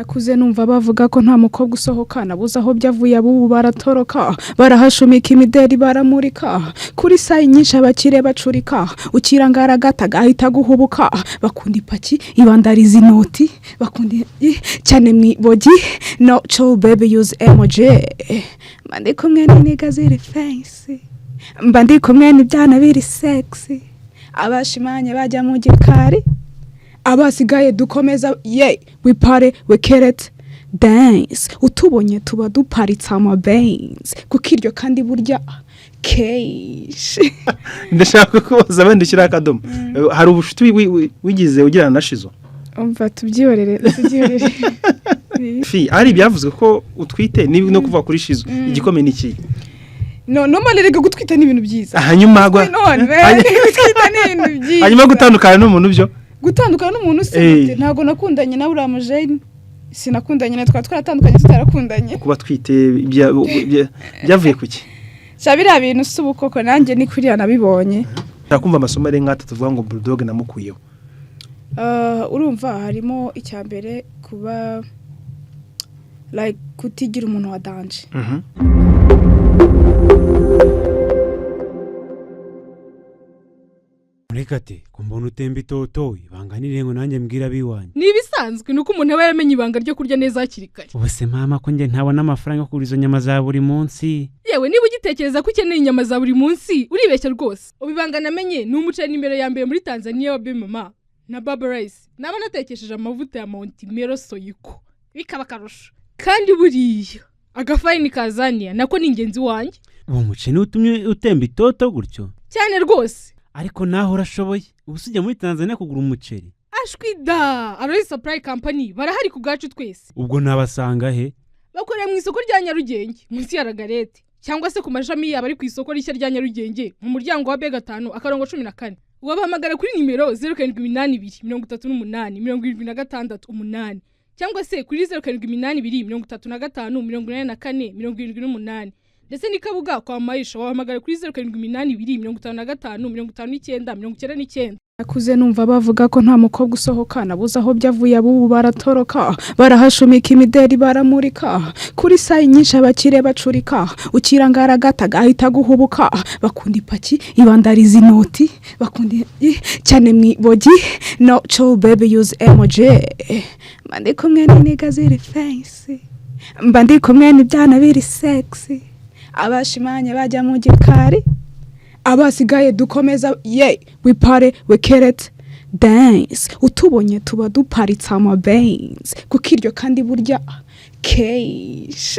Nakuze numva bavuga ko nta mukobwa usohokana buza aho byavuye abubu baratoroka barahashumika imideri baramurika kuri sayi nyinshi abakire bacurika ukirangara gataga ahita guhubuka bakunda ipaki ibandariza inoti bakunda cyane mwibogi no cho baby use emoji mbandi kumwe n'iniga ziri fancy mbandi kumwe n'ibyana biri sexy abashimanye bajya mu gikari abasigaye dukomeza we party we kerete dance utubonye tuba duparitse amabeans kuko iryo kandi burya kesh ndashaka kubaza abandi shyira akadomo hari ubushuti wigize ugirana na Shizo umva tubyiyorere fi ari byavuzwe ko utwite nibi no kuva kuri Shizo igikomeye niki no malirega gutwita ni ibintu byiza hanyuma agwa gutwita ni ibintu byiza hanyuma gutandukana n'umuntu byo gutandukana n'umuntu se ntago nakundanye na uriya mujeni sinakundanye na twaratandukanye tutarakundanye kuba twite byavuye kuki cyabira bintu subukoko nanjye ni kuriya nabibonye ndakumva amasomo ari nk'atatu tuvuga ngo bulldog namukuyeho urumva harimo icyambere kuba like kutigira umuntu wa danger Murekate kumbona utemba itoto ibanganire ngo nanjye mbwira biwanye nibisanzwe nuko umuntu aba yamenye ibanga ryo kurya neza hakirikare ubuse mama ko nge ntabona amafaranga yo kugura izo nyama za buri munsi yewe niba ugitekereza ko ukeneye inyama za buri munsi uribeshya rwose ubibanga namenye ni umuceri imbere ya mbere muri Tanzania wa Bemama na Baba Rice naba natekesheje amavuta ya Mount Mero Soyiko bikaba karusho kandi buriya agafarini kazania nako ni ingenzi wanjye uwo muceri utumye utemba itoto gutyo cyane rwose ariko naho urashoboye ubusujya muri Tanzania kugura umuceri ashwida Aloe Supply Company barahari ku gacu twese ubwo nabasanga he bakorera mu isoko rya Nyarugenge munsi ya Ragarete cyangwa se ku mashami yaba ari ku isoko rishya rya Nyarugenge mu muryango wa B5 akarongo 14 wabahamagara kuri nimero 078238 cyangwa se kuri 0782358478 ndetse nikabuga kwa Maisha wahamagara kuri 0782555999. Nakuze numva bavuga ko nta mukobwa usohokana buza aho byavuye abubu baratoroka barahashumika imideri baramurika kuri sayi nyinshi abakire bacurika ukirangara gataga ahita guhubuka bakunda ipaki ibandariza inoti bakunda cyane mwibogi no cho baby use emoji mbandi kumwe n'iniga ziri fancy mbandi kumwe n'ibyana biri sexy abashimanye bajya mu gikari abasigaye dukomeza we party we kerete dance utubonye tuba duparitse amabeans kuko iryo kandi burya kesh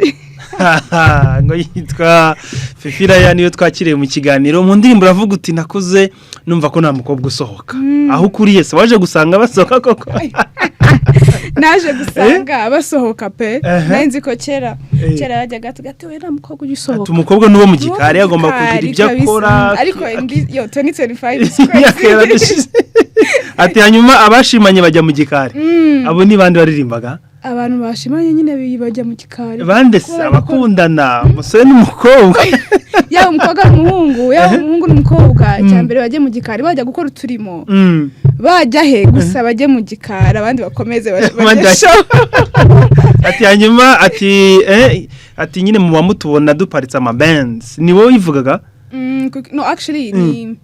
ngo yitwa Fifira yani twakiriye mu kiganiro mu ndirimbo uravuga uti nakuze numva ko nta mukobwa usohoka aho kuriye se waje gusanga basohoka koko naje gusanga basohoka pe nanzi ko kera yajyaga tugatewe na mukobwa ugisohoka umukobwa nuwo mu gikari agomba kugira ibyo akora ariko yo 2025 ati hanyuma abashimanye bajya mu gikari abo ni bandi baririmbaga abantu bashimanye nyine bajya mu gikari bande abakundana umusore n'umukobwa ya umukobwa n'umuhungu ya umuhungu n'umukobwa cyambere bajye mu gikari bajya gukora uturimo bajya he gusa bajye mu gikari abandi bakomeze bajya ati hanyuma ati nyine mu bamutubona duparitse amabands ni wowe yivugaga no actually ni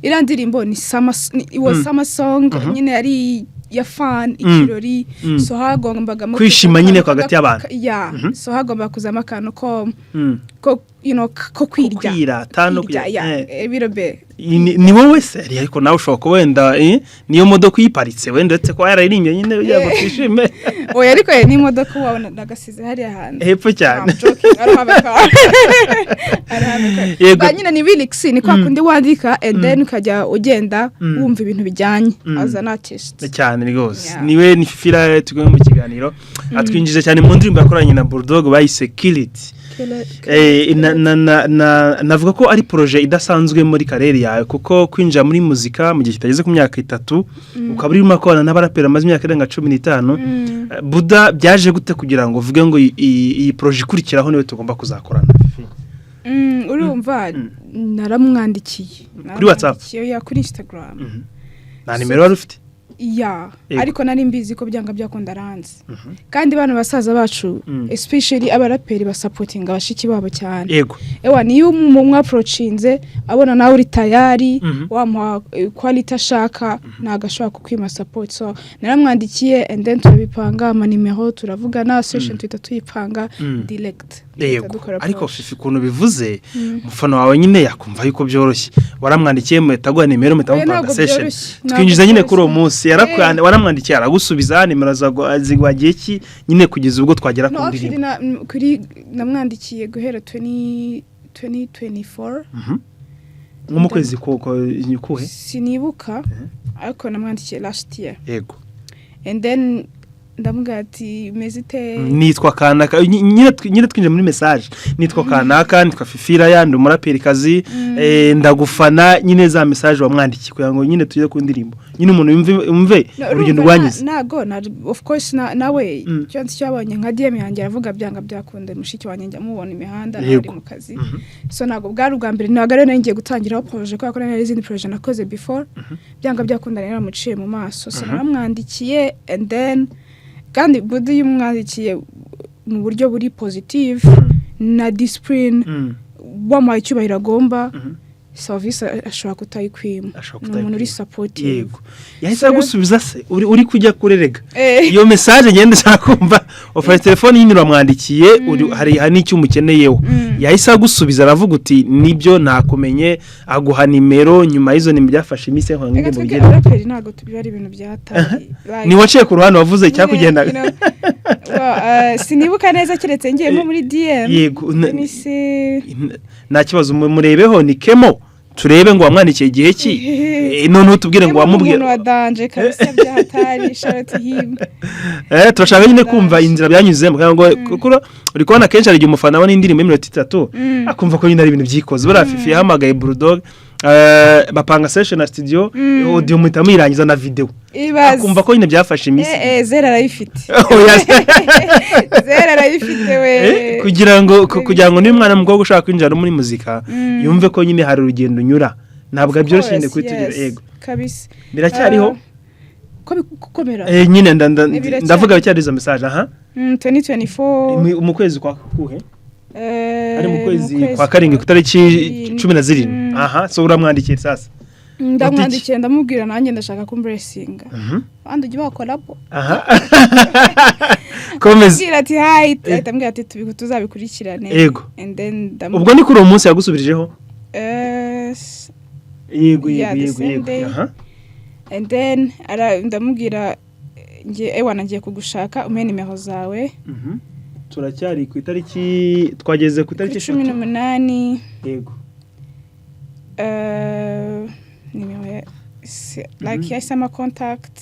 irandirimbo ni summer song nyine yari ya fan ikirori so hagombaga kwishima nyine kwa gati y'abantu so hagomba kuzama akantu ko ko kwirya birobe ni wowe se ariko nawe ushobora kuba wenda niyo modoka yiparitse wenda ndetse ko yararirimbye nyine yago kwishime oya ariko ni modoka wabona nagasize hari ahantu hepfo cyane yego nyine ni lyrics ni kwa kundi wandika and then ukajya ugenda wumva ibintu bijyanye as an artist cyane rwose niwe ni Fifira tugwe mu kiganiro atwinjije cyane mu ndirimbo yakoranye na Bulldog bayise Kill It navuga ko ari projet idasanzwe muri karere yawe kuko kwinjira muri muzika mu gihe kitageze ku myaka 3 ukaba urimo akora n'abarapera amaze imyaka irenga 15 Buda byaje gute kugira ngo uvuge ngo iyi projet ikurikiraho niwe tugomba kuzakorana urumva naramwandikiye kuri WhatsApp ya kuri Instagram na nimero wari ufite ariko nari mbizi ko byanga byakunda aranze kandi bana basaza bacu especially abaraperi basupportinga abashiki babo cyane yego niyo mu approachinze abona nawe uri tayari wamuha quality ashaka nagashobora kukwima support so naramwandikiye and then turabipanga ama nimero turavugana session tuyipanga direct ariko fifi kuntu bivuze mufano wawe nyine yakumva yuko byoroshye waramwandikiye metaguha nimero metaguha session twinjiza nyine kuri uwo munsi waramwandikiye aragusubiza nimero zagwagiye ki nyine kugeza ubwo twagera ku ndirimbo kuri namwandikiye guhera 2024 nko mu kwezi kuhe sinibuka ariko namwandikiye last year yego and then ndamubwira ati mezite nitwa kanaka nyine twinje muri message nitwa kanaka nitwa Fifira yandi umuraperi kazi ndagufana nyine za message wamwandikiye kugira ngo nyine tujye ku ndirimbo nyine umuntu yumve urugendo rwanyize nago of course nawe cyane cyabonye nka DM yanjye aravuga byanga byakunda mushiki wanjye njya mubona imihanda ari mu kazi so nago bwari ubwa mbere nagare ngiye gutangira projet ko yakora n'izindi projet nakoze before byanga byakunda rero muciye mu maso so naramwandikiye and then kandi budi y'umwandikiye mu buryo buri positive na discipline wamaye cyubahira agomba service ashobora kutayikwima umuntu uri supportive yego yahise gusubiza se uri kujya kurerega iyo message ngende cyakumva offer telefone yindi uramwandikiye hari n'icyo umukeneyeho yahise gusubiza aravuga uti nibyo nakumenye aguha nimero nyuma y'izo nimero byafashe imise nko ngende mu bigenda raperi nago tubiri ibintu byatari ni waciye ku ruhande wavuze cyakugenda sinibuka neza kiretse ngiye muri DM yego nta kibazo murebeho ni Kemo turebe ngo wamwandikiye igihe ki none tubwire ngo wamubwire umuntu wadanje kabisa byahatari sharati him turashaka nyine kumva inzira byanyuzemo kandi ngo uri kubona kenshi ari umufana wa n'indirimbo y'iminota 3 akumva ko nyine ari ibintu byikoze bara Fifi yahamagaye Bulldog bapanga session na studio audio muhita muyirangiza na video akumva ko nyine byafashe imisi zera arayifite zera arayifite we kugira ngo niyo mwana mukobwa ushaka kwinjira muri muzika yumve ko nyine hari urugendo nyura ntabwo byoroshye nyine kwitugira yego kabisa biracyariho ko bikukomera nyine ndavuga bicyari izo message 2024 mu kwezi kwa kuhe ari mu kwezi kwa karindwi ku tariki 12 so uramwandikiye sasa ndamwandikiye ndamubwira nanjye ndashaka kumblessinga bandi ujye bakorabo komeza ati hi ndambwira ati tuzabikurikirane yego and then ubwo ni kuri uwo munsi yagusubirijeho yego and then ndamubwira ngiye kugushaka umene nimero zawe turacyari ku itariki twageze ku itariki 18 yego nimero like yasama contact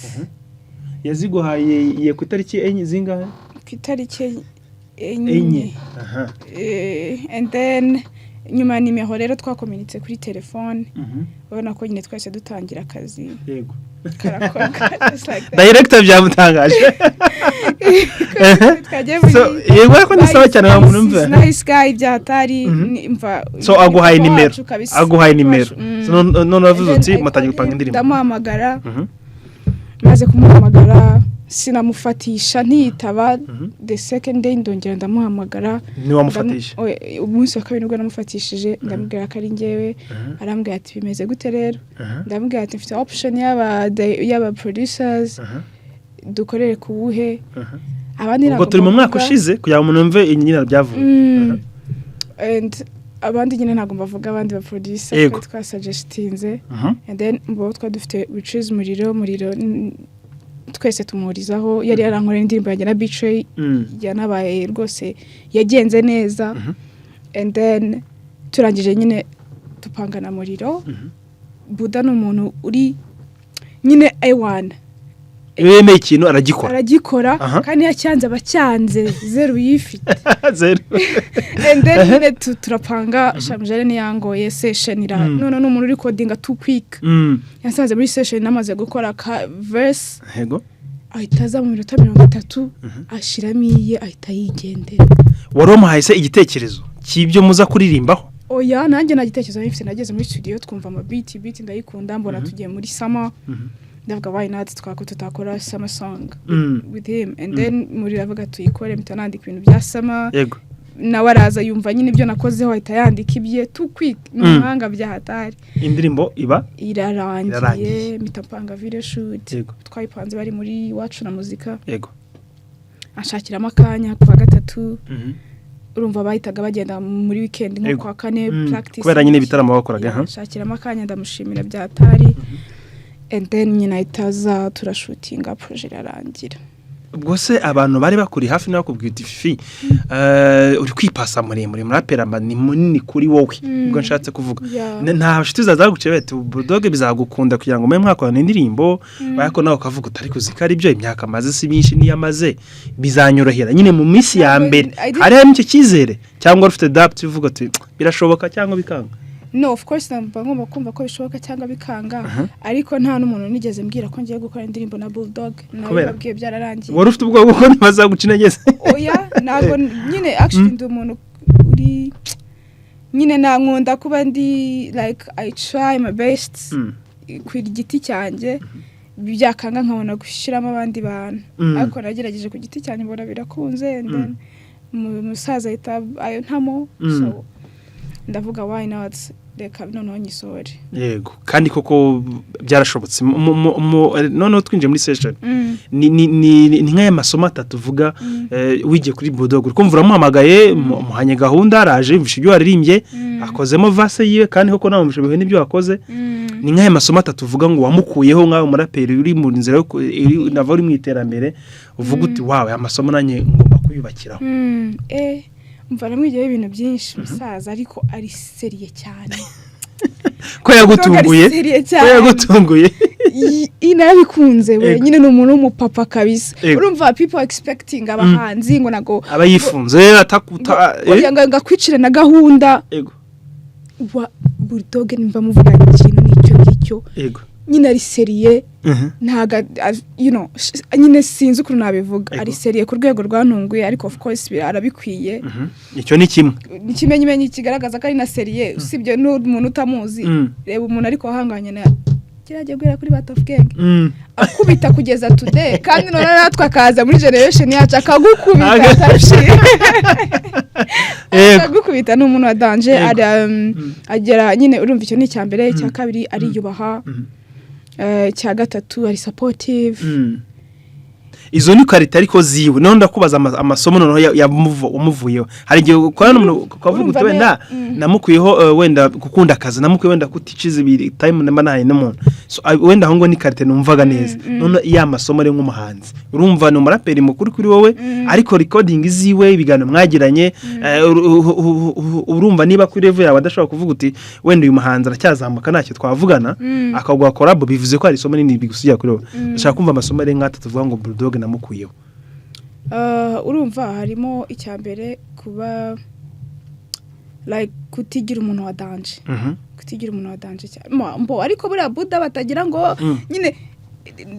yaziguhaye ku itariki enye zingahe ku itariki enye and then nyuma nimero rero twakominitse kuri telefone ubona ko nyine twese dutangira akazi yego director byamutangaje so yego ko nisaba cyane wa muntu mva nice guy byahatari imva so aguhaye nimero so none wavuze uti matangiye gupanga indirimbo ndamuhamagara maze kumuhamagara sinamufatisha ntiyitaba the second day ndongera ndamuhamagara ni wamufatisha umunsi wa kabiri nubwo namufatishije ndamubwira ko ari njyewe arambwira ati bimeze gute rero ndamubwira ati mfite option y'aba producers dukorere ku buhe abandi ntabwo turi mu mwaka ushize kugira ngo umuntu mve nyine byavuye and abandi nyine ntabwo mbavuga abandi ba producer twasuggestinze and then mbo dufite which is muriro twese tumurizaho yari yarankora indirimbo ya na Betray yanabaye rwose yagenze neza and then turangije nyine tupangana muriro Buda n'umuntu uri nyine A1 yemeye ikintu aragikora kandi yacyanze abacyanze zero yifite zero and then nyine turapanga Shamjare ni yangoye session ira none n'umuntu uri codinga too quick yasanze muri session namaze gukora ka verse yego ahitaza mu minota 30 ashiramiye ahita yigendera waromuhayise igitekerezo cy'ibyo muza kuririmbaho oya nanjye nagitekerezo nifite nageze muri studio twumva ama beat ndayikunda mbona tugiye muri summer ndavuga why not tutakora summer song with him and then muri ravuga tuyikore mitanandika ibintu bya summer yego nawe araza yumva nyine ibyo nakozeho ahita yandika ibye n'umuhanga bya hatari indirimbo iba irarangiye mitapanga video shoot twayipanze bari muri iwacu na muzika yego ashakiramo akanya kuva gatatu urumva bahitaga bagenda muri weekend nko kwa kane practice kubera nyine bitaramo bakoraga ashakiramo akanya ndamushimira bya hatari and then nyina itaza turashootinga project irarangira ubwo se abantu bari bakuri hafi no kubwira Fifi uri kwipasa muri rapera ni munini kuri wowe ubwo nshatse kuvuga nta bashiti zazagucebe ati Bulldog bizagukunda kugira ngo mwe mwakorana indirimbo bayako nawe kavuga utari kuzikara ibyo imyaka maze si myinshi niyamaze bizanyorohera nyine mu minsi ya mbere hari icyo kizere cyangwa ufite doubt uvuga ati birashoboka cyangwa bikanga no of course ngomba kumva ko bishoboka cyangwa bikanga ariko nta n'umuntu nigeze mbwira ko ngiye gukora indirimbo na Bulldog nawe babwiye byararangiye wari ufite ubwo ko ntibazagucina neza oya ntabwo nyine actually ndi umuntu uri nyine nankunda kuba ndi like I try my best kwira igiti cyanjye byakanga nkabona gushiramo abandi bantu ariko nagerageje ku giti cyane mbona birakunze and then umusaza ahita ayo ntamo so ndavuga why not reka noneho nyisore yego kandi koko byarashobotse noneho twinje muri session ni nk'aya masomo atatu uvuga wigiye kuri Bulldog ukumva uramuhamagaye muhanye gahunda araje mvishe ibyo waririmbye akozemo vase yiwe kandi koko nawe mvishe n'ibyo wakoze ni nk'aya masomo atatu uvuga ngo wamukuyeho nk'aho umuraperi uri mu nzira nava uri mu iterambere uvuga uti wawe amasomo nanye ngomba kuyubakiraho mva namwigiyeho ibintu byinshi musaza ariko ari seriye cyane ko yagutunguye inabikunze we nyine n'umuntu w'umupapa kabisa urumva people expecting abahanzi ngo nago abayifunze atakuta ngakwicira na gahunda wa Bulldog nimba muvugana ikintu n'icyo nyine ari seriye ntaga nyine sinzi ukuntu nabivuga ari seriye ku rwego rwantunguye ariko of course arabikwiye icyo ni kimwe ikimenyimenyi kigaragaza ko ari na seriye usibye n'umuntu utamuzi reba umuntu ariko wahanganye na kiraje gwera kuri Bat of Gang akubita kugeza today kandi none natwe akaza muri generation yacu akagukubita akagukubita n'umuntu wa danger agera nyine urumva icyo ni cyambere cya kabiri ari yubaha cya gatatu ari supportive izo ni karita ariko ziwe none ndakubaza amasomo noneho umuvuyeho hari igihe ukora n'umuntu ukavuga uti wenda namukuyeho wenda gukunda akazi namukuye wenda kuticiza ibiri time namba naye n'umuntu so wenda aho ngo ni karita numvaga neza none ya masomo ari nk'umuhanzi urumva ni umuraperi mukuru kuri wowe ariko recording ziwe ibigano mwagiranye urumva niba kuri level yawe adashobora kuvuga uti wenda uyu muhanzi aracyazamuka ntacyo twavugana akagwa collab bivuze ko ari isomo nini bigusigira kuri wowe ndashaka kumva amasomo ari nk'atatu tuvuga ngo Bulldog namukuyeho urumva harimo icyambere kuba like kutigira umuntu wa danger kutigira umuntu wa danger cyane mbo ariko buriya Buddha batagira ngo nyine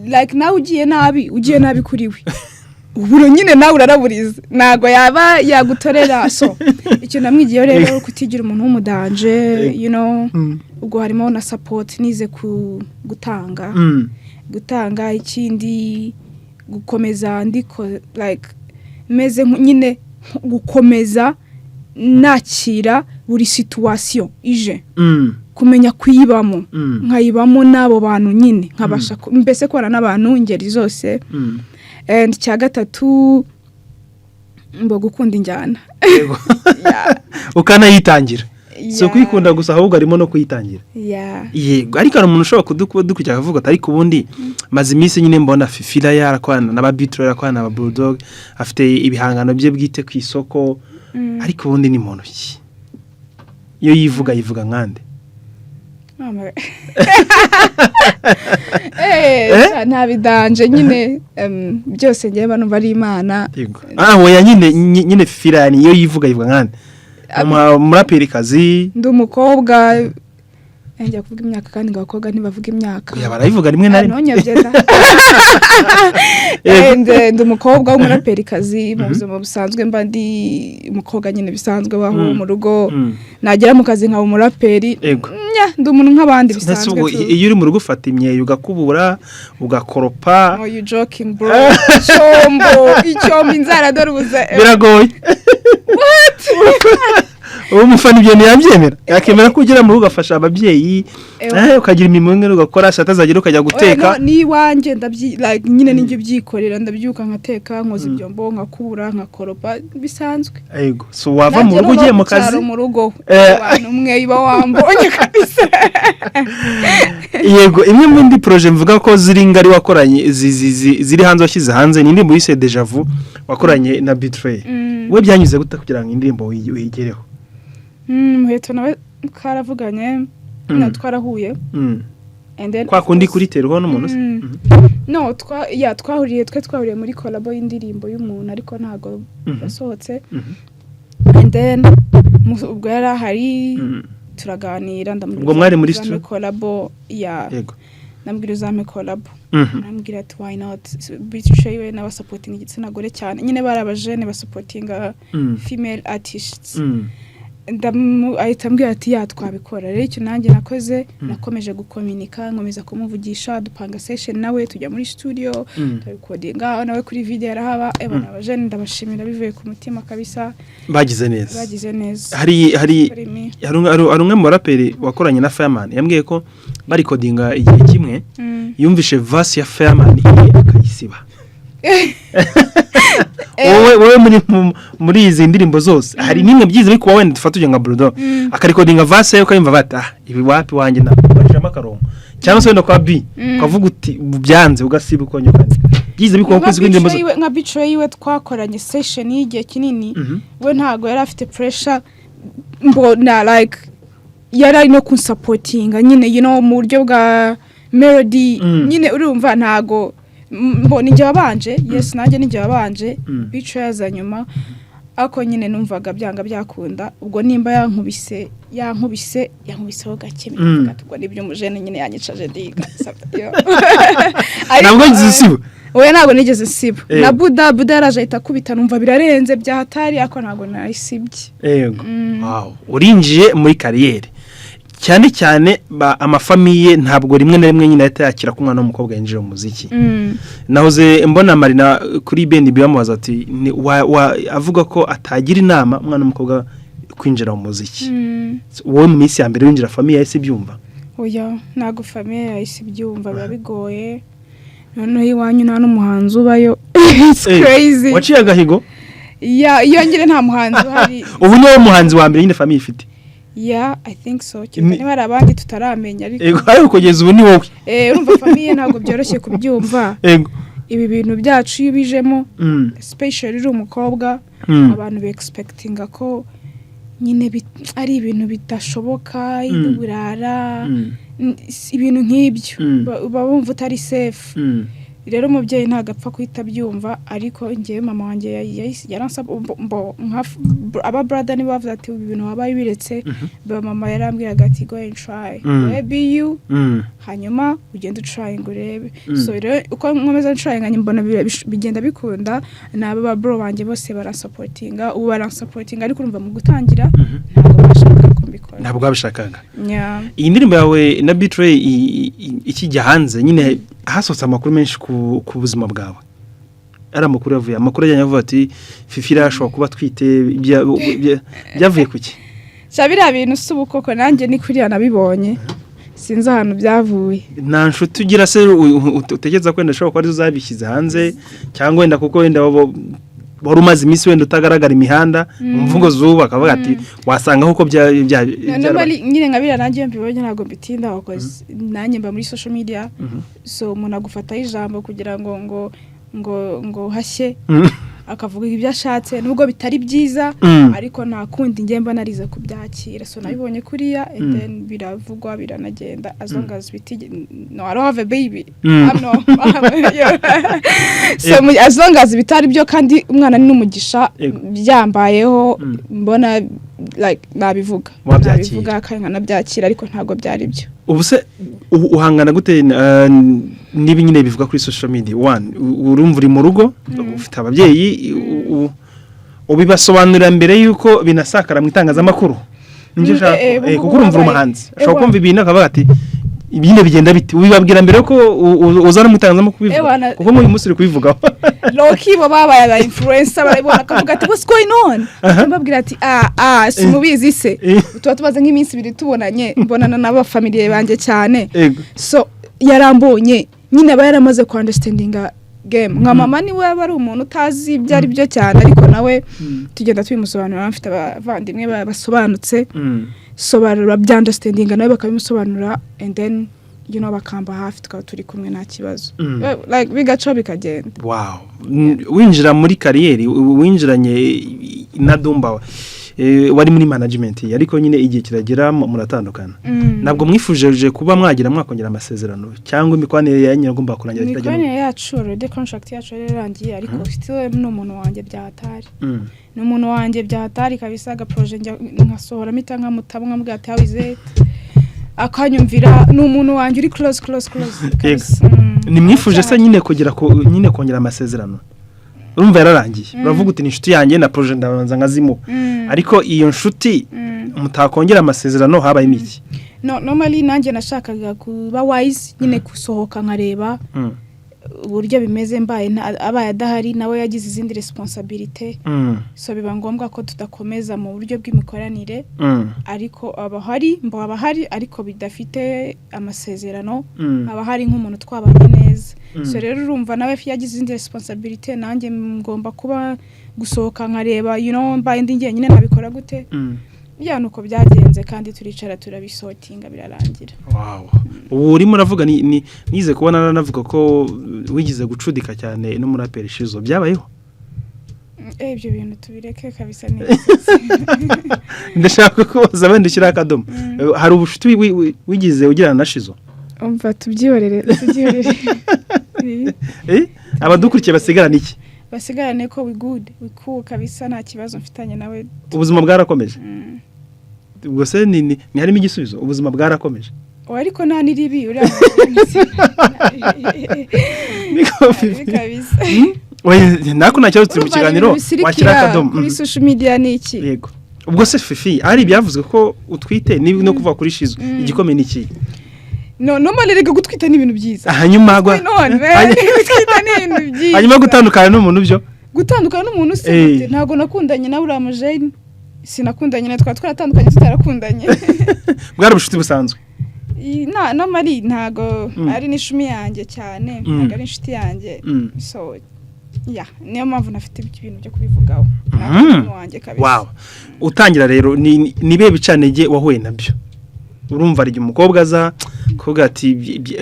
like nawe ugiye nabi kuri we uburo nyine nawe uraraburiza nago yaba yagutorera so icyo namwigiye rero kutigira umuntu w'umudanje ubwo harimo na support nize gutanga ikindi gukomeza ndiko like meze nyine gukomeza nakira buri situation ije kumenya kuyibamo nkayibamo nabo bantu nyine nkabasha mbese kora n'abantu ingeri zose and cya gatatu mbo gukunda injyana ukanayitangira so kwikunda gusa ahubwo arimo no kuyitangira yego ariko ari umuntu ushobora kudukurikira avuga ati ariko ubundi maze iminsi nyine mbona Fifila yarakwana n'aba Beatro yarakwana n'aba Bulldog afite ibihangano bye bwite ku isoko ariko ubundi ni muntu ki iyo yivuga nkande nta bidanje nyine byose ngiye bano bari Imana oya nyine Fifila iyo yivuga nkande umuraperi kazi ndi umukobwa njya kuvuga imyaka kandi ngakobwa ntibavuga imyaka barayivuga rimwe na rimwe ndi umukobwa w'umuraperi kazi mu buzima busanzwe mba ndi umukobwa nyine bisanzwe baho mu rugo nagera mu kazi nkaba umuraperi ndi umuntu nk'abandi ndetse bisanzwe ubwo iyo uri mu rugo ufata imyeyo ugakubura ugakoropa you joking bro icyombo inzara dore ubuze biragoye uwo mufana ibyo ntiyabyemera yakemera ko ugera mu rugo ugafasha ababyeyi ukagira imirimo imwe ugakora saa tazagera ukajya guteka n'iwanjye nyine n'ibyo byikorera ndabyuka nkateka nkoza ibyombo nkakubura nkakoropa bisanzwe yego so wava mu rugo ugiye mu kazi mu rugo abantu umwe iba wambonye kabisa yego imwe mu ndi projet mvuga ko ziri ngari wakoranye ziri hanze washyize hanze ni indirimbo yise Deja Vu wakoranye na Betray we byanyuze gute kugira ngo indirimbo wigereho muheto nawe karavuganye na twarahuye and then kwa kundi kuri terwa n'umuntu no twahuriye muri collabo y'indirimbo y'umuntu ariko ntago yasohotse and then ubwo yari ahari turaganira ubwo mwari muri studio collabo yego nambwira uzame collabo nambwira ati why not Betray we na supporting igitsina gore cyane nyine bari abajene ba supportinga female artists ahita ambwira ati twabikora rero icyo nanjye nakoze nakomeje gukominika nkomeza kumuvugisha dupanga session nawe tujya muri studio turikodinga nawe kuri video yarahaba abajene ndabashimira bivuye ku mutima kabisa bagize neza hari umwe mu raperi wakoranye na Fireman yambwiye ko bari kodinga igihe kimwe yumvishe verse ya Fireman akayisiba wowe muri izi ndirimbo zose hari nimwe byize ariko wowe ndufata nka Brudo akarikodinga verse yo kayumva bata ibi wapi wanjye na bashama karongo cyangwa se wenda kwa B ukavuga uti byanze ugasiba uko nyokandi byize biko kwezi kw'indirimbo nka Betray we twakoranye session y'igihe kinini we ntago yari afite pressure mbona like yari no kunsupportinga nyine mu buryo bwa melody nyine urumva ntago mbona njye wabanje yes nanjye njye wabanje Betray yaza nyuma ako nyine numvaga byanga byakunda ubwo nimba yankubiseho gake mvuga ubwo nibyo umujene nyine yanyicaje ndiga ntabwo nzisiba oya ntabwo nigeze siba na Buda yaraje ahita kubita numva birarenze byahatari ako ntabwo narisibye yego wow urinjiye muri kariyeri cyane amafamiye ntabwo rimwe na rimwe nyine yakira ko umwana w'umukobwa yinjira mu muziki nahoze mbona Marina kuri BNB bamubaza ati avuga ko atagira inama umwana w'umukobwa kwinjira mu muziki wowe mu minsi ya mbere winjira famiye yahise byumva oya ntago famiye yahise byumva biba bigoye noneho iwanyu nta n'umuhanzi ubayo it's crazy waciye agahigo iyo ngire nta muhanzi uhari ubu niwe muhanzi wa mbere nyine famiye ifite I think so niba ari abandi tutaramenya ariko kugeza ubu ni wowe urumva famiye ntabwo byoroshye kubyumva ibi bintu byacu iyo bijemo especially uri umukobwa abantu be-expectinga ko nyine ari ibintu bidashoboka burara ibintu nk'ibyo bumva utari safe rero umubyeyi ntagapfa kuhita byumva ariko ngewe mama wanjye yaransaba aba brother niba bavuze ati ibi bintu wabaye biretse mama yarambwiraga ati go and try maybe you hanyuma ugenda trying urebe so rero uko nkomeza trying mbona bigenda bikunda n'aba bro banjye bose baransupport ariko urumva mu gutangira ntabwo bashaka ko mbikora ntabwo babishakaga iyi ndirimbo yawe na Betray ikijya hanze nyine hasohotse amakuru menshi ku buzima bwawe ari amakuru yavuye amakuru ajyanye avuga ati Fifi irashobora kuba twite byavuye kuki cyabira bintu subukoko nanjye ni kuriya nabibonye sinzi ahantu byavuye nta nshuti ugira se utegeza ko wenda ashobora kuba ari uzabishyize hanze cyangwa wenda kuko wenda wari umaze iminsi wenda utagaragara imihanda umvugo zuba akavuga ati wasanga uko nyine nkabira nanjye mbibonye ntabwo mbitinda because nanjye mba muri social media so umuntu agufata ijambo kugira ngo hashye akavuga ibyo ashatse nubwo bitari byiza ariko nta kundi ngemba narize kubyakira so nabibonye kuriya and then biravugwa biranagenda as long as no I don't have a baby so as long as bitari byo kandi umwana ni n'umugisha byambayeho mbona like nabivuga kandi nabyakira ariko ntago byari byo ubu se uhangana gute niba nyine bivuga kuri social media urumva uri mu rugo ufite ababyeyi ubibasobanurira mbere yuko binasakara mu itangazamakuru Ninje shaka kuko urumva umuhanzi ashobora kumva ibintu akavuga ati ibindi bigenda biti ubibabwira mbere ko uzana mutanzamo kubivuga kuko mu munsi uri kubivugaho Loki bo babaye aba influencer barabona akavuga ati what's going on mbabwira ati simubizi se tuba tubaze nk'iminsi ibiri tubonanye mbonana n'aba family banje cyane so yarambonye nyine aba yaramaze ku understandinga game nka mama ni we bari umuntu utazi ibyo ari byo cyane ariko nawe tugenda tubimusobanurira mfite abavandimwe basobanutse so barabya understandinga nawe bakabimusobanura and then bakamba hafi tukaba turi kumwe nta kibazo like bigaca bikagenda. Wow, winjira muri kariyeri winjiranye na Dumba wari muri management ariko nyine igihe kiragera muratandukana ntabwo mwifuje kuba mwagira mwakongera amasezerano cyangwa imikwanire yanyu agomba kurangira kiragera imikwanire yacu already contract yacu yarangiye ariko still n'umuntu wanjye byahatari n'umuntu wanjye byahatari kabisa aga project nkasohora mita nkamutabwa mbwa ati hawize akanyumvira n'umuntu wanjye uri close ni mwifuje se nyine kugira nyine kongera amasezerano urumva yararangiye uravuga uti ni inshuti yanjye na project ndabanza ngazimu ariko iyo nshuti mutakongera amasezerano habaye imiki normally nanjye nashakaga kuba wise nyine kusohoka nkareba uburyo bimeze mbaye abaye adahari nawe yagize izindi responsibility so biba ngombwa ko tudakomeza mu buryo bw'imikoranire ariko abahari ariko bidafite amasezerano abahari nk'umuntu twabanye neza so rero urumva nawe yagize izindi responsibility nanjye ngomba kuba gusohoka nkareba mbaye ndi njyenyine nabikora gute nuko byagenze kandi turicara turabisotinga birarangira. Wow, ubu urimo uravuga nize kubona navuga ko wigize gucudika cyane no muraperi Shizo byabayeho ibyo bintu tubireke kabisa neza. Ndashaka ko zabandikira akadomo hari ubushuti wigize ugirana na Shizo umva tubyiyorere abadukurikiye basigarana iki basigarane ko we cool kabisa nta kibazo mfitanye nawe ubuzima bwarakomeje ubwo se ni harimo igisubizo ubuzima bwarakomeje ariko nta niribi uri kabisa nako nacyo turi mu kiganiro wakira akadomo kuri social media ni iki yego ubwo se Fifi ari byavuzwe ko utwite no kuva kuri Shizo igikomeye niki normally rega gutwita ni ibintu byiza hanyuma hanyuma gutandukana n'umuntu byo gutandukana n'umuntu se ntago nakundanye na uriya mujeni sinakundanye na twaratandukanye tutarakundanye bwari ubushuti busanzwe normally ntago ari n'ishumi yanjye cyane ntago ari inshuti yanjye so niyo mpamvu nafite ibintu byo kubivugaho wanjye kabisa. Wow, utangira rero ni be bicanege wahuye nabyo urumva ari umukobwa aza kuvuga ati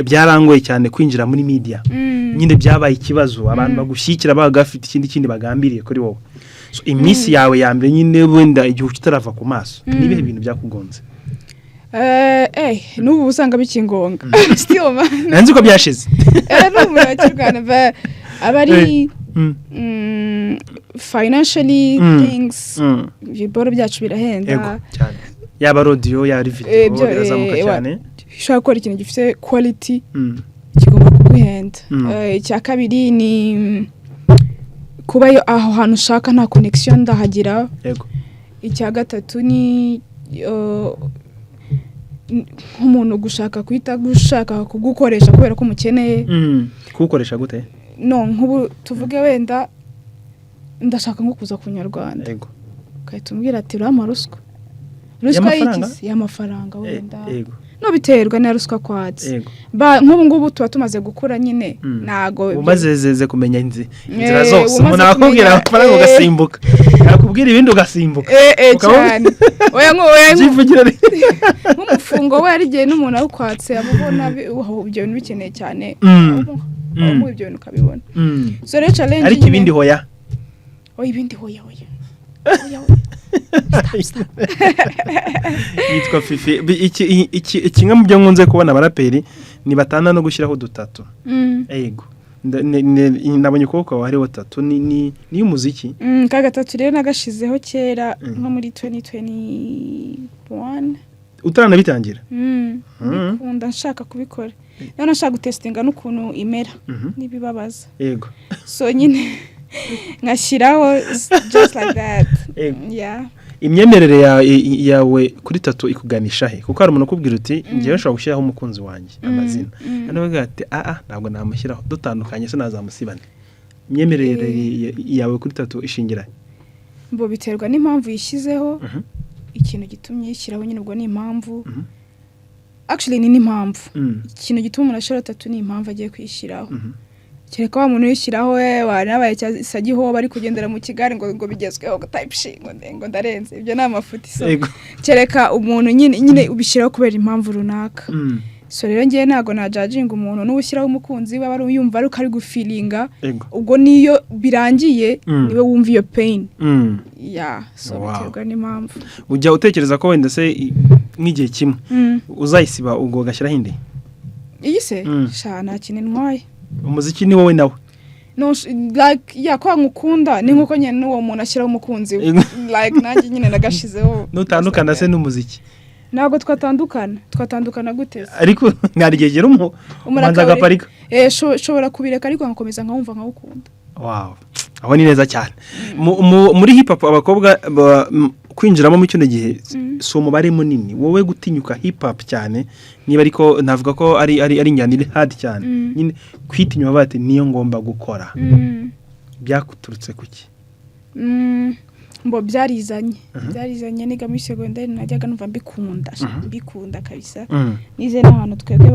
byarangoye cyane kwinjira muri media nyine byabaye ikibazo abantu bagushyikira bagafite ikindi bagambiriye kuri wowe so imisi yawe ya mbere nyine wenda igihe utarava ku maso nibihe ibintu byakugonze n'ubu usanga bikingonga still nanzi ko byashize n'ubu bakirwana abari financially things ibiboro byacu birahenda cyane yaba radio ya video birazamuka cyane ushaka gukora ikintu gifite quality kigomba kuguhenda icya kabiri ni kuba aho hantu ushaka nta connection ndahagira yego icya gatatu ni nk'umuntu gushaka kugukoresha kubera ko umukeneye kugukoresha gute nk'ubu tuvuge wenda ndashaka nko kuza ku Nyarwanda yego ukahita umbwira ati urama ruswa y'amafaranga wenda no biterwa na ruswa kwatse nk'ubu ngubu tuba tumaze gukura nyine nago umazezeze kumenya inzira zose umuntu akubwira amafaranga ugasimbuka akubwira ibindi ugasimbuka cyane nk'umufungo we yarigiye n'umuntu awukwatse amubona ibyo bintu bikeneye cyane mu ibyo bintu ukabibona so rero challenge ariko ibindi hoya ibindi hoya yitwa Fifi kimwe mu byo nkunze kubona abaraperi ni batana no gushyiraho dutatu yego nabonye ukuboko wawe hariho tatu ni umuziki ka gatatu rero nagashizeho kera nko muri 2021 utaranabitangira nkunda nshaka kubikora rero nashaka gutestinga n'ukuntu imera nibibabaza yego so nyine ngashyiraho just like that imyemerere yawe kuri tatu ikuganisha he kuko hari umuntu ukubwira uti ngiye nshobora gushyiraho umukunzi wanjye amazina anavuga ati ntabwo namushyiraho dutandukanye se nazamusibane imyemerere yawe kuri tatu ishingira mbo biterwa n'impamvu yishyizeho ikintu gitumye yishyiraho nyine ubwo ni impamvu actually ni n'impamvu ikintu gituma umuntu ashobora tatu ni impamvu agiye kwishyiraho kereka wa muntu yishyiraho wanabaye cyasagiho bari kugendera mu kigari ngo bigezweho ngo type shit ngo ndarenze ibyo ni amafuti so kereka umuntu nyine ubishyiraho kubera impamvu runaka so rero ngiye ntago najajinga umuntu n'ubushyiraho umukunzi we bari yumva ari ukari gufilinga ubwo niyo birangiye niwe wumva iyo pain so biterwa n'impamvu ujya utekereza ko wenda se nk'igihe kimwe uzayisiba ubwo gashyiraho indi iyi se nta kintu ntwaye umuziki ni wowe nawe no like kwa ngukunda ni nkuko nyene n'uwo muntu ashyiraho umukunzi like nanjye nyine nagashizeho nutandukana se n'umuziki ntabwo twatandukana gute ariko ngarigegera umanza gaparika shobora kubireka ariko nkakomeza nkawumva nkawukunda wow aho ni neza cyane muri hip hop abakobwa kwinjiramo mu kino gihe so umubare munini wowe gutinyuka hip hop cyane niba ariko navuga ko ari injyana iri hard cyane nyine kwitinywa bati niyo ngomba gukora byakuturutse kuki mbo byarizanye niga muri secondaire najyaga numva mbikunda kabisa nize n'ahantu twebwe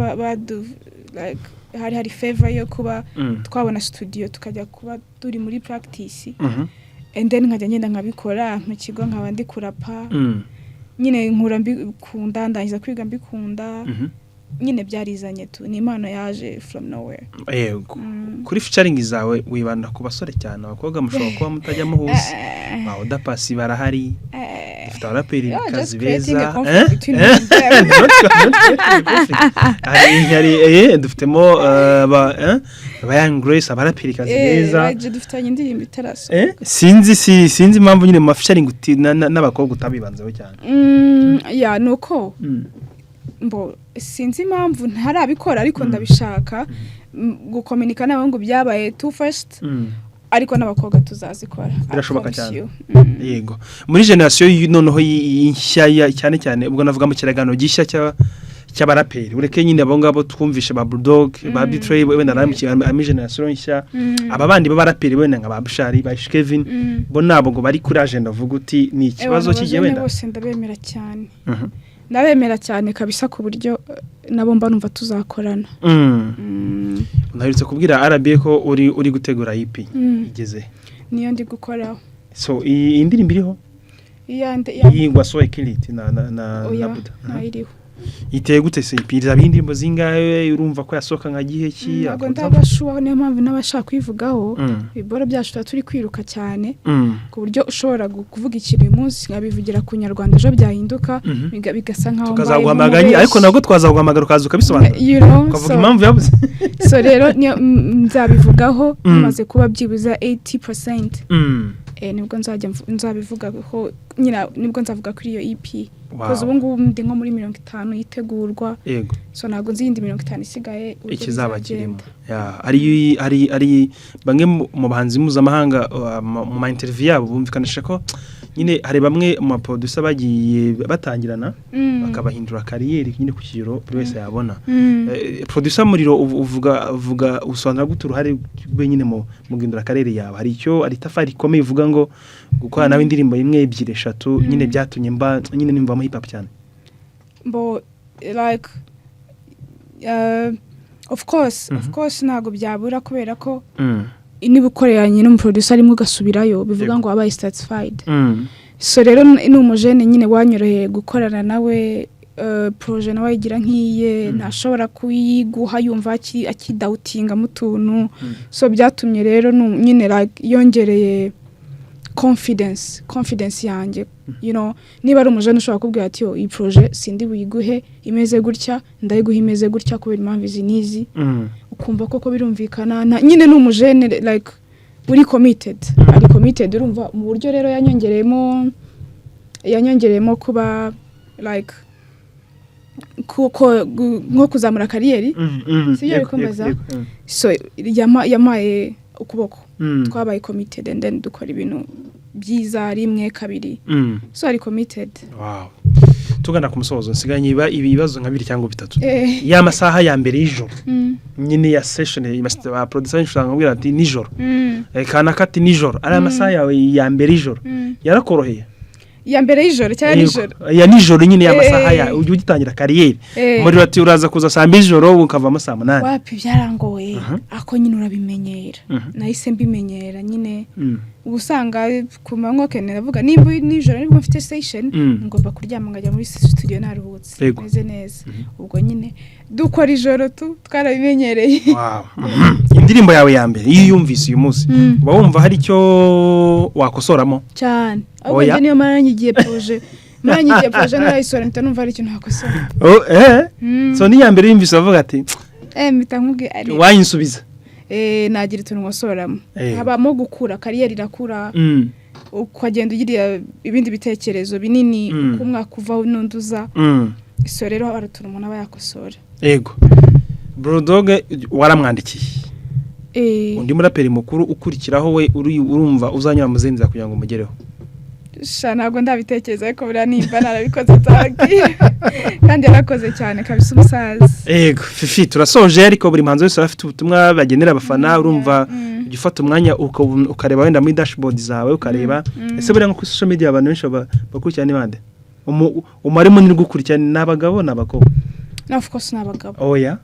like hari favor yo kuba twabona studio tukajya kuba turi muri practice and then nkajya ngenda nkabikora mu kigo nkaba ndi kurapa nyine nkura mbikunda ndangiza kwiga mbikunda nyine byarizanye tu ni impano yaje from nowhere yego kuri featuring zawe wibanda ku basore cyane abakobwa mushobora kuba mutajya muhuza ba udapasi barahari dufite abaraperi kazi beza dufitemo ba Young Grace abaraperi kazi beza dufitanye indirimbo itarasa sinzi impamvu nyine mu featuring n'abakobwa utabibanzeho cyane nuko mbo sinzi impamvu ntarabikora ariko ndabishaka gukomunika nabo ngo byabaye too first ariko n'abakobwa tuzazikora birashoboka cyane yego muri generation noneho y'inshya cyane ubwo navuga mu kiragano gishya cy'abaraperi ureke nyine abo ngabo twumvishe ba Bulldog ba Betray wenda ari generation nshya aba bandi b'abaraperi wenda nka ba Bushari ba Kevin bo nabo ngo bari kuri agenda vuga uti ni ikibazo kigiye wenda bose ndabemera cyane ndabemera cyane kabisa ku buryo nabo mba numva tuzakorana Nahirutse kubwira RBA ko uri gutegura EP igeze niyo ndi gukoraho so iyi indirimbo iriho yingwa so ekiliti na Buda iriho iteye gute se ipiriza bindimbo zingahe urumva ko yasoka nka gihe ki ntabwo ndabashubaho niyo mpamvu n'abashaka kwivugaho iboro byacu turi kwiruka cyane ku buryo ushobora kuvuga ikintu uyu munsi nkabivugira ku Nyarwanda ejo byahinduka bigasa nkaho tukazaguhamaganya ariko nabwo twazaguhamagara ukaza ukabisobanura ukavuga impamvu yabuze so rero nzabivugaho amaze kuba byibuza 80% nibwo nzabivuga ko nyina nibwo nzavuga kuri iyo EP koze ubu ngubu ndi nko muri 50 yitegurwa yego so nago nzindi 50 isigaye ikizaba kirimo ari bamwe mu bahanzi mpuzamahanga mu ma interview yabo bumvikanisha ko nyine hari bamwe mu producer bagiye batangirana bakabahindura kariyeri nyine ku kigero buri wese yabona producer Muriro uvuga usonera gute uruhare rwe nyine mu guhindura kariyeri yawe hari icyo ari tafari komeye uvuga ngo gukora nawe indirimbo imwe ebyiri eshatu nyine byatumye nyine nimva mu hip hop cyane bo like of course ntago byabura kubera ko niba ukoreranye n'umuproducer arimo ugasubirayo bivuga ngo wabaye satisfied so rero ni umujene nyine wanyoroheye gukorana nawe projet nawe igira nkiye ntashobora kuyiguha yumva akidoutinga mu tuntu so byatumye rero nyine like yongereye confidence yanjye you know niba ari umujene ushobora kubwira ati iyi projet sindi buyiguhe imeze gutya ndayiguha imeze gutya kubera impamvu izi nizi ukumva koko birumvikana nyine ni umujene like uri committed ari committed urumva mu buryo rero yanyongereyemo kuba like nko kuzamura kariyeri sibyo bikomeza so yamaye ukuboko twabaye committed and then dukora ibintu byiza rimwe kabiri so ari committed. Wow. Tugana ku musozo nsiganye ibibazo nka 2 cyangwa 3 ya masaha ya mbere y'ijoro nyine ya session ya producer nshaka kubwira ati nijoro kana kati nijoro ari amasaha yawe ya mbere y'ijoro yarakoroheye ya mbere y'ijoro cyane nijoro ya nijoro nyine ya masaha ya ujye ugitangira kariyeri muri bati uraza kuza saa 2 y'ijoro ukavamo saa 8 wapi byarangoye ako nyine urabimenyera nahise mbimenyera nyine ubusanga ku manywa kene navuga nimba nijoro nibwo mfite station ngomba kuryama ngajya muri studio naruhutse meze neza ubwo nyine dukora ijoro twarabimenyereye. Wow. Indirimbo yawe ya mbere yiyumvise uyu munsi uba wumva hari icyo wakosoramo cyane ahubwo niyo marangiye projet narayisora ntanumva ari ikintu nakosora. So ni ya mbere yumvise avuga ati mpita nkubwiye ari wayinsubiza nagira ituntu ngosoramo habamo gukura kariyeri irakura ukagenda ugira ibindi bitekerezo binini kumwa kuva nunduza so rero aratura umuntu aba yakosora. Yego Bulldog waramwandikiye undi muraperi mukuru ukurikiraho we urumva uzanyura muzenza kugira ngo mugereho ntabwo ndabitekereza ariko buriya nimba narabikoze taki kandi yarakoze cyane kabisa umusaza. Yego Fifi turasoje ariko buri mpanzo wese afite ubutumwa bagenera abafana urumva ugifata umwanya ukareba wenda muri dashboard zawe ukareba ese buriya nko ku social media abantu benshi bakurikirana bande umare munini gukurikirana n'abagabo n'abakobwa. Of course n'abagabo. Oh yeah.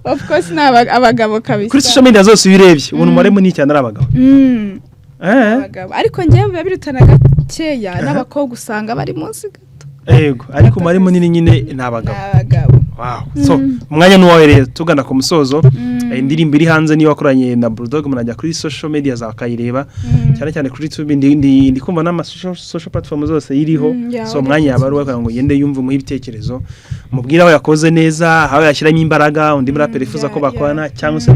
Of course n'abagabo kabisa. Kuri social media zose ubirebye ubuntu umare munini cyane ari abagabo. Abagabo ariko njyewe biba birutana gakeya n'abakobwa usanga bari munsi gato. Yego ariko umare munini nyine n'abagabo. Wow. So umwanya nuwawe rero tugana ku musozo indirimbo iri hanze niyo wakoranye na Bulldog munajya kuri social media za kayireba cyane cyane kuri YouTube ndi kumva n'ama social platform zose iriho so umwanya yabaruwa kugira ngo yende yumva mu ibitekerezo mubwira aho yakoze neza aho yashyiramo imbaraga undi muraperi ifuza ko bakorana cyangwa se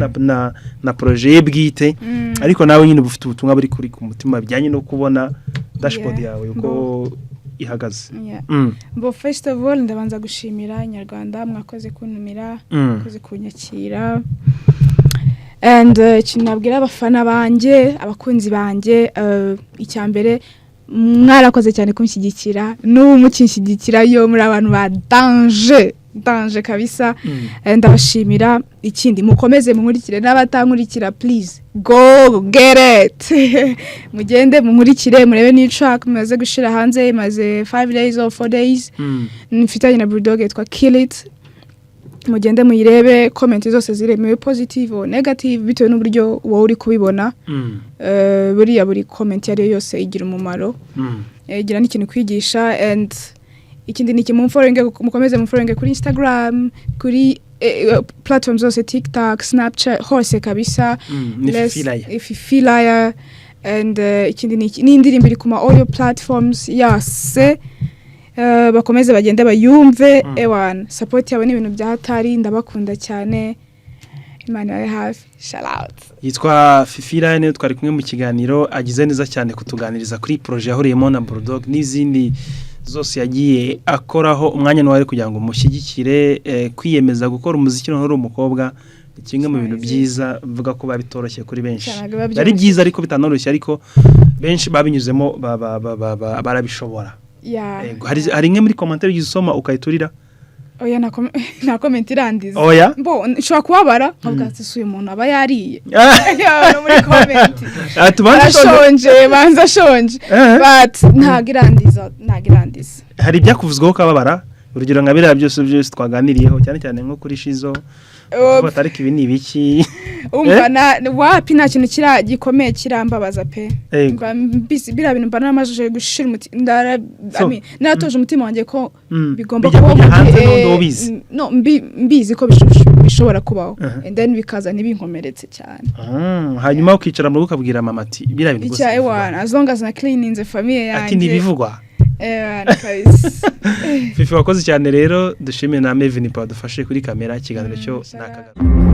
na projet bwite ariko nawe nyine bufite ubutumwa buri kuri ku mutima bijyanye no kubona dashboard yawe uko ihagaze. Bo first of all ndabanza gushimira Nyarwanda mwakoze kuntumira mwakoze kunyakira and kinabwira abafana banje abakunzi banje icyambere mwarakoze cyane kunshyigikira n'umukinshyigikira yo muri abantu ba danger kabisa ndabashimira ikindi mukomeze munkurikire n'abatankurikira please go get it mugende munkurikire murebe ni track maze gushira hanze maze 5 days or 4 days mfitanye na Bulldog yitwa Kill It mugende muyirebe comment zose ziremewe positive or negative bitewe n'uburyo wowe uri kubibona buriya buri comment yari yose igira umumaro igira n'ikintu kwigisha and ikindi ni mukomeze mufollowing kuri Instagram kuri platforms zose TikTok Snapchat hose kabisa if you feel like and ikindi ni indirimbo iri kuma audio platforms yase bakomeze bagende bayumve ewan support yabo n'ibintu bya hatari ndabakunda cyane Imana yawe hafi shout out. Yitwa Fifi Line twari kumwe mu kiganiro agize neza cyane kutuganiriza kuri projet yahuriyemo na Bulldog n'izindi zose yagiye akoraho umwanya n'uwari kugira ngo mushyigikire kwiyemeza gukora umuziki no uri umukobwa kimwe mu bintu byiza vuga ko babitoroshye kuri benshi ari byiza ariko bitanoroshye ariko benshi babinyuzemo barabishobora. Hari imwe muri commentaire yisoma ukayiturira oya na comment irandiza oya mbo nshobora kubabara nkabwatse suye umuntu aba yariye no muri comment banza shonje but ntagirandiza hari byakuvuzweho kababara urugero nka biriya byose twaganiriyeho cyane cyane nko kuri Shizo batarika ibi ni ibiki umva wapi nta kintu gikomeye kirambabaza pe bira bintu mbana namajije gushira naratoje umutima wanjye ko bigomba kuba no mbizi ko bishobora kubaho and then bikaza nibinkomeretse cyane hanyuma ukicara mu rugo ukabwira mama ati bira bintu gusa as long as na cleaning the family yanjye ati nibivugwa Fifi wakoze cyane rero dushimire na Mevin pa dufashe kuri kamera ikiganiro cyo nakagaruka.